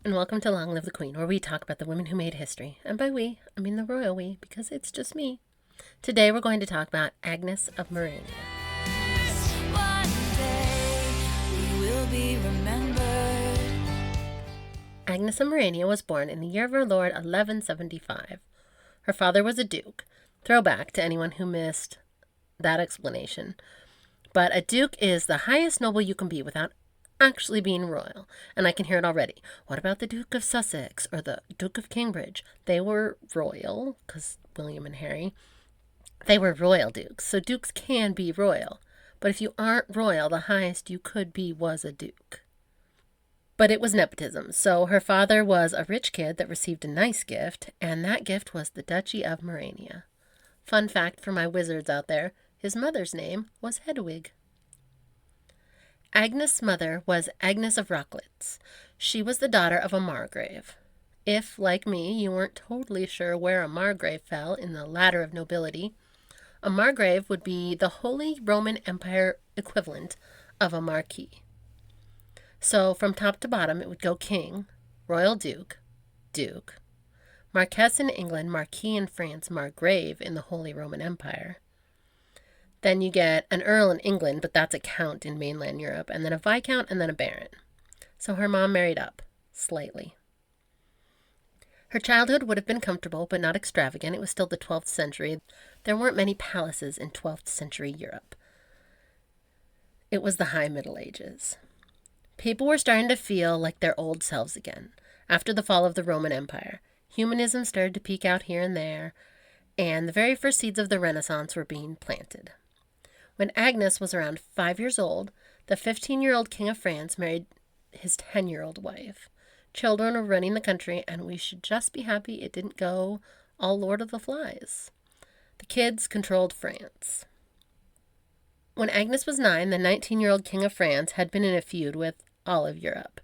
And welcome to Long Live the Queen, where we talk about the women who made history. And by we, I mean the royal we, because it's just me. Today we're going to talk about Agnes of Merania. One day we will be remembered. Agnes of Merania was born in the year of our Lord 1175. Her father was a duke. Throwback to anyone who missed that explanation. But a duke is the highest noble you can be without actually being royal. And I can hear it already. What about the Duke of Sussex or the Duke of Cambridge? They were royal, because William and Harry. They were royal dukes, so dukes can be royal. But if you aren't royal, the highest you could be was a duke. But it was nepotism, so her father was a rich kid that received a nice gift, and that gift was the Duchy of Merania. Fun fact for my wizards out there, his mother's name was Hedwig. Agnes' mother was Agnes of Rocklitz. She was the daughter of a margrave. If, like me, you weren't totally sure where a margrave fell in the ladder of nobility, a margrave would be the Holy Roman Empire equivalent of a marquis. So from top to bottom, it would go king, royal duke, duke, marquess in England, marquis in France, margrave in the Holy Roman Empire. Then you get an earl in England, but that's a count in mainland Europe, and then a viscount, and then a baron. So her mom married up, slightly. Her childhood would have been comfortable, but not extravagant. It was still the 12th century. There weren't many palaces in 12th century Europe. It was the High Middle Ages. People were starting to feel like their old selves again. After the fall of the Roman Empire, humanism started to peek out here and there, and the very first seeds of the Renaissance were being planted. When Agnes was around 5 years old, the 15-year-old King of France married his 10-year-old wife. Children were running the country, and we should just be happy it didn't go all Lord of the Flies. The kids controlled France. When Agnes was 9, the 19-year-old King of France had been in a feud with all of Europe,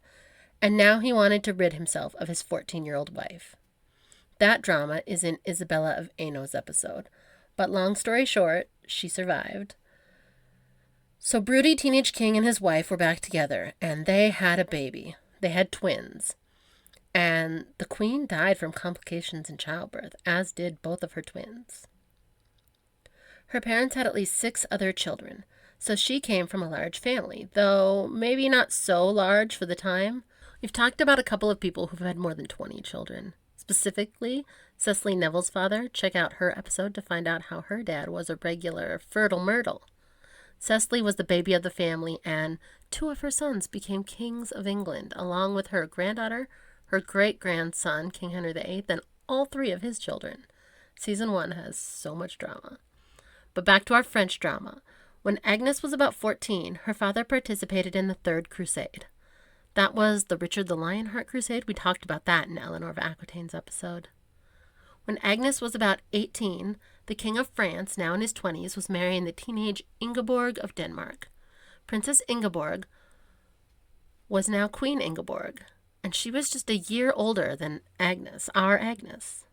and now he wanted to rid himself of his 14-year-old wife. That drama is in Isabella of Hainault's episode, but long story short, she survived. So broody teenage king and his wife were back together, and they had a baby. They had twins. And the queen died from complications in childbirth, as did both of her twins. Her parents had at least 6 other children, so she came from a large family, though maybe not so large for the time. We've talked about a couple of people who've had more than 20 children. Specifically, Cecily Neville's father. Check out her episode to find out how her dad was a regular fertile myrtle. Cecily was the baby of the family, and 2 of her sons became kings of England, along with her granddaughter, her great-grandson, King Henry VIII, and all 3 of his children. Season 1 has so much drama. But back to our French drama. When Agnes was about 14, her father participated in the Third Crusade. That was the Richard the Lionheart Crusade. We talked about that in Eleanor of Aquitaine's episode. When Agnes was about 18, the King of France, now in his 20s, was marrying the teenage Ingeborg of Denmark. Princess Ingeborg was now Queen Ingeborg, and she was just a year older than Agnes, our Agnes.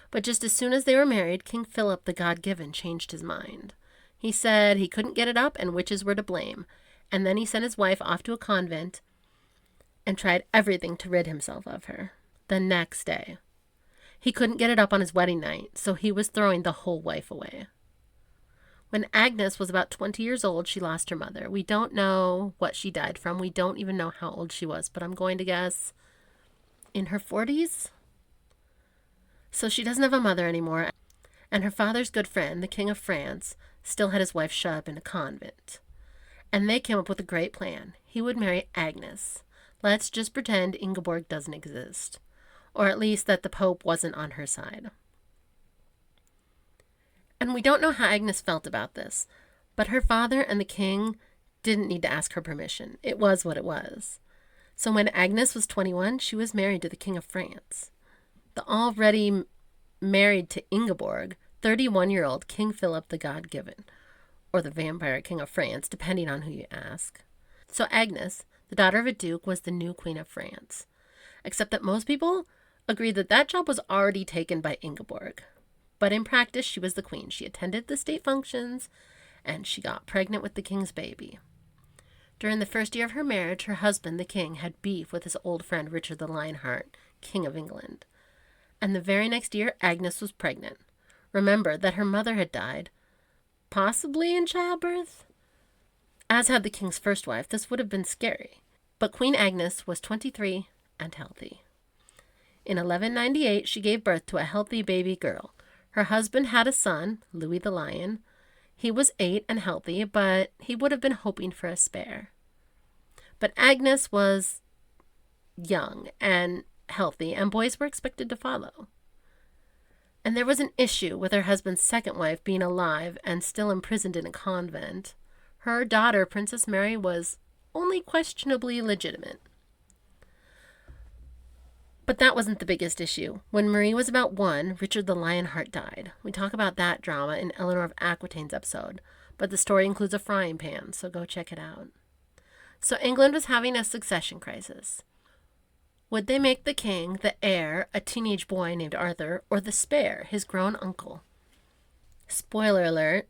But just as soon as they were married, King Philip the God-given changed his mind. He said he couldn't get it up and witches were to blame, and then he sent his wife off to a convent and tried everything to rid himself of her. The next day, he couldn't get it up on his wedding night, so he was throwing the whole wife away. When Agnes was about 20 years old, she lost her mother. We don't know what she died from. We don't even know how old she was, but I'm going to guess in her 40s? So she doesn't have a mother anymore, and her father's good friend, the King of France, still had his wife shut up in a convent. And they came up with a great plan. He would marry Agnes. Let's just pretend Ingeborg doesn't exist. Or at least that the Pope wasn't on her side. And we don't know how Agnes felt about this, but her father and the king didn't need to ask her permission. It was what it was. So when Agnes was 21, she was married to the King of France. The already married to Ingeborg, 31-year-old King Philip the God-given, or the vampire king of France, depending on who you ask. So Agnes, the daughter of a duke, was the new queen of France. Except that most people agreed that that job was already taken by Ingeborg. But in practice, she was the queen. She attended the state functions, and she got pregnant with the king's baby. During the first year of her marriage, her husband, the king, had beef with his old friend Richard the Lionheart, King of England. And the very next year, Agnes was pregnant. Remember that her mother had died, possibly in childbirth? As had the king's first wife, this would have been scary. But Queen Agnes was 23 and healthy. In 1198, she gave birth to a healthy baby girl. Her husband had a son, Louis the Lion. He was 8 and healthy, but he would have been hoping for a spare. But Agnes was young and healthy, and boys were expected to follow. And there was an issue with her husband's second wife being alive and still imprisoned in a convent. Her daughter, Princess Mary, was only questionably legitimate. But that wasn't the biggest issue. When Marie was about 1, Richard the Lionheart died. We talk about that drama in Eleanor of Aquitaine's episode, but the story includes a frying pan, so go check it out. So England was having a succession crisis. Would they make the king, the heir, a teenage boy named Arthur, or the spare, his grown uncle? Spoiler alert,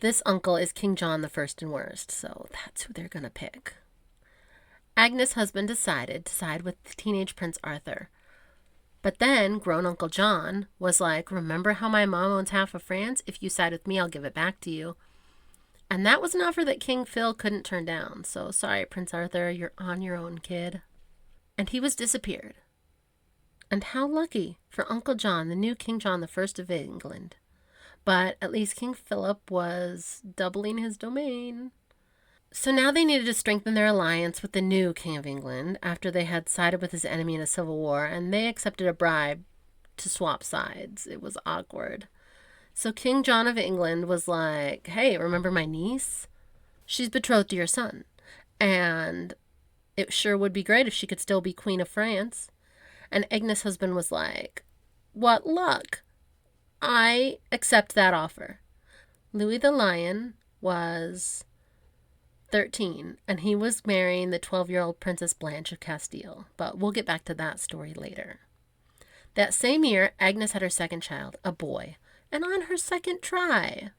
this uncle is King John the First and Worst, so that's who they're going to pick. Agnes' husband decided to side with teenage Prince Arthur. But then grown Uncle John was like, remember how my mom owns half of France? If you side with me, I'll give it back to you. And that was an offer that King Phil couldn't turn down. So sorry, Prince Arthur, you're on your own, kid. And he was disappeared. And how lucky for Uncle John, the new King John the First of England. But at least King Philip was doubling his domain. So now they needed to strengthen their alliance with the new King of England after they had sided with his enemy in a civil war, and they accepted a bribe to swap sides. It was awkward. So King John of England was like, hey, remember my niece? She's betrothed to your son. And it sure would be great if she could still be Queen of France. And Agnes' husband was like, what luck. I accept that offer. Louis the Lion was 13, and he was marrying the 12-year-old Princess Blanche of Castile. But we'll get back to that story later. That same year, Agnes had her second child, a boy, and on her second try.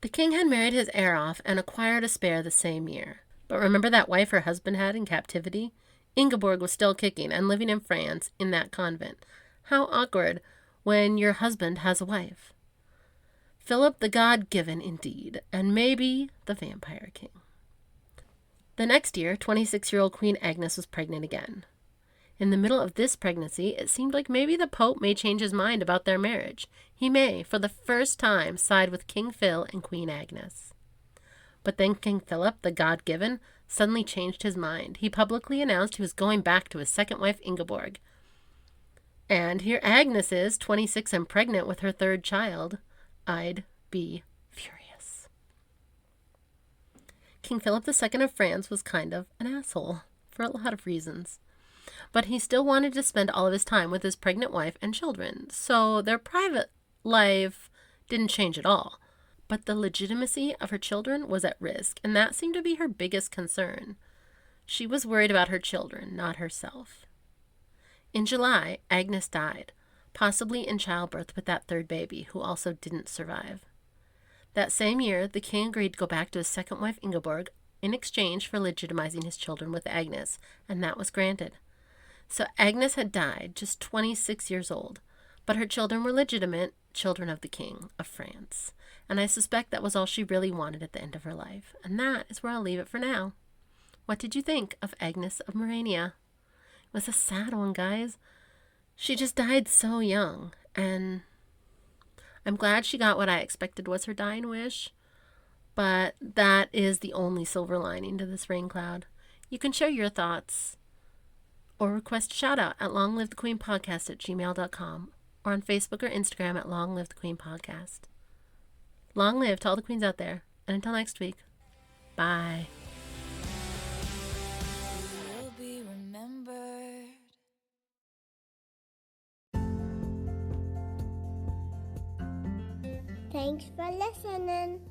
The king had married his heir off and acquired a spare the same year. But remember that wife her husband had in captivity? Ingeborg was still kicking and living in France in that convent. How awkward when your husband has a wife. Philip the God-given indeed, and maybe the vampire king. The next year, 26-year-old Queen Agnes was pregnant again. In the middle of this pregnancy, it seemed like maybe the Pope may change his mind about their marriage. He may, for the first time, side with King Phil and Queen Agnes. But then King Philip, the God-given, suddenly changed his mind. He publicly announced he was going back to his second wife, Ingeborg. And here Agnes is, 26 and pregnant with her third child. I'd be furious. King Philip II of France was kind of an asshole, for a lot of reasons. But he still wanted to spend all of his time with his pregnant wife and children, so their private life didn't change at all. But the legitimacy of her children was at risk, and that seemed to be her biggest concern. She was worried about her children, not herself. In July, Agnes died, possibly in childbirth with that third baby, who also didn't survive. That same year, the king agreed to go back to his second wife, Ingeborg, in exchange for legitimizing his children with Agnes, and that was granted. So Agnes had died, just 26 years old, but her children were legitimate children of the king of France, and I suspect that was all she really wanted at the end of her life, and that is where I'll leave it for now. What did you think of Agnes of Merania? It was a sad one, guys. She just died so young, and I'm glad she got what I expected was her dying wish, but that is the only silver lining to this rain cloud. You can share your thoughts or request a shout out at longlivethequeenpodcast@gmail.com or on Facebook or Instagram at Long Live the Queen Podcast. Long live to all the queens out there, and until next week, bye. Will be remembered. Thanks for listening.